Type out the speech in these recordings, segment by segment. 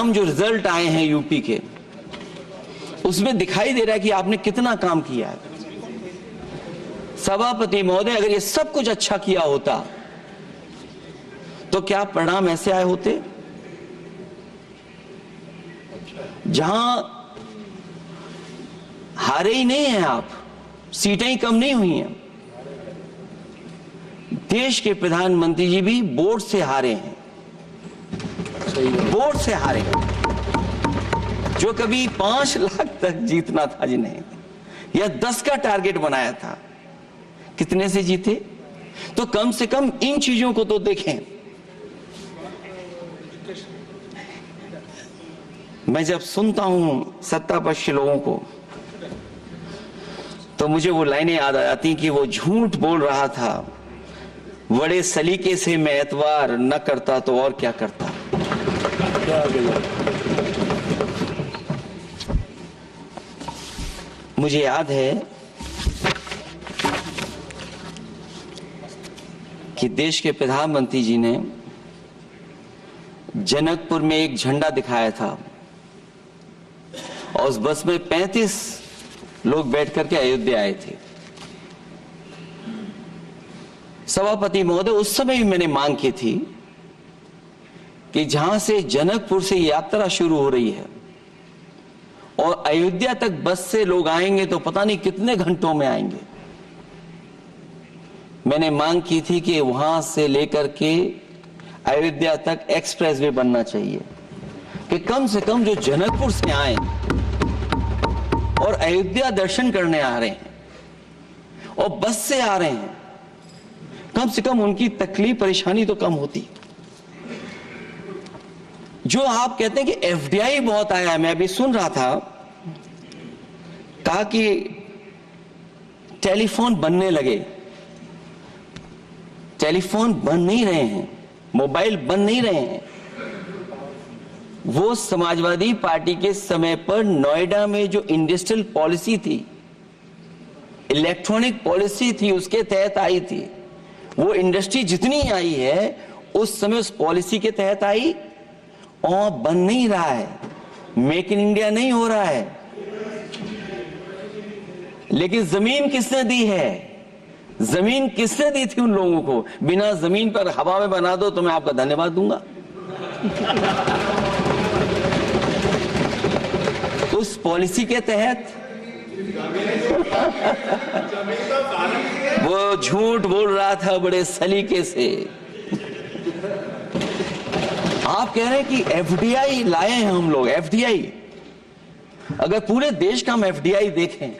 परिणाम जो रिजल्ट आए हैं यूपी के, उसमें दिखाई दे रहा है कि आपने कितना काम किया है। सभापति महोदय, अगर ये सब कुछ अच्छा किया होता तो क्या परिणाम ऐसे आए होते? जहां हारे ही नहीं हैं आप, सीटें ही कम नहीं हुई हैं। देश के प्रधानमंत्री जी भी वोट से हारे हैं, वोट से हारे हैं। जो कभी 5 लाख तक जीतना था जिन्हें, या 10 का टारगेट बनाया था, कितने से जीते? तो कम से कम इन चीजों को तो देखें। मैं जब सुनता हूं सत्तापक्ष लोगों को तो मुझे वो लाइनें याद आ जाती कि वो झूठ बोल रहा था, बड़े सलीके से मैं एतवार न करता तो और क्या करता। मुझे याद है कि देश के प्रधानमंत्री जी ने जनकपुर में एक झंडा दिखाया था और उस बस में 35 लोग बैठ करके अयोध्या आए थे। सभापति महोदय, उस समय भी मैंने मांग की थी कि जहां से जनकपुर से यात्रा शुरू हो रही है और अयोध्या तक बस से लोग आएंगे तो पता नहीं कितने घंटों में आएंगे। मैंने मांग की थी कि वहां से लेकर के अयोध्या तक एक्सप्रेस वे बनना चाहिए, कि कम से कम जो जनकपुर से आए और अयोध्या दर्शन करने आ रहे हैं और बस से आ रहे हैं, कम से कम उनकी तकलीफ परेशानी तो कम होती। जो आप कहते हैं कि एफडीआई बहुत आया है, मैं अभी सुन रहा था, कहा कि टेलीफोन बनने लगे। टेलीफोन बन नहीं रहे हैं, मोबाइल बन नहीं रहे हैं। वो समाजवादी पार्टी के समय पर नोएडा में जो इंडस्ट्रियल पॉलिसी थी, इलेक्ट्रॉनिक पॉलिसी थी, उसके तहत आई थी। वो इंडस्ट्री जितनी आई है उस समय उस पॉलिसी के तहत आई और बन नहीं रहा है, मेक इन इंडिया नहीं हो रहा है। लेकिन जमीन किसने दी है? जमीन किसने दी थी उन लोगों को? बिना जमीन पर हवा में बना दो तो मैं आपका धन्यवाद दूंगा। उस पॉलिसी के तहत वो झूठ बोल रहा था बड़े सलीके से। आप कह रहे हैं कि एफडीआई लाए हैं हम लोग। एफडीआई, अगर पूरे देश का हम एफडीआई देखें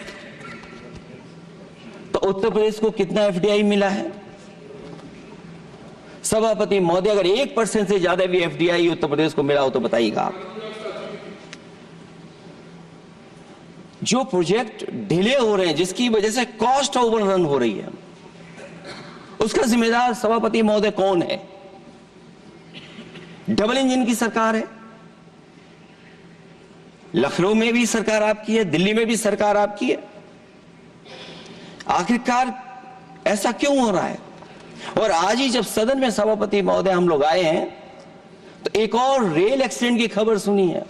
तो उत्तर प्रदेश को कितना एफडीआई मिला है? सभापति महोदय, अगर 1% से ज्यादा भी एफडीआई उत्तर प्रदेश को मिला हो तो बताइएगा आप। जो प्रोजेक्ट डिले हो रहे हैं, जिसकी वजह से कॉस्ट ओवररन हो रही है, उसका जिम्मेदार सभापति महोदय कौन है? डबल इंजन की सरकार है। लखनऊ में भी सरकार आपकी है, दिल्ली में भी सरकार आपकी है। आखिरकार ऐसा क्यों हो रहा है? और आज ही जब सदन में सभापति महोदय हम लोग आए हैं तो एक और रेल एक्सीडेंट की खबर सुनी है।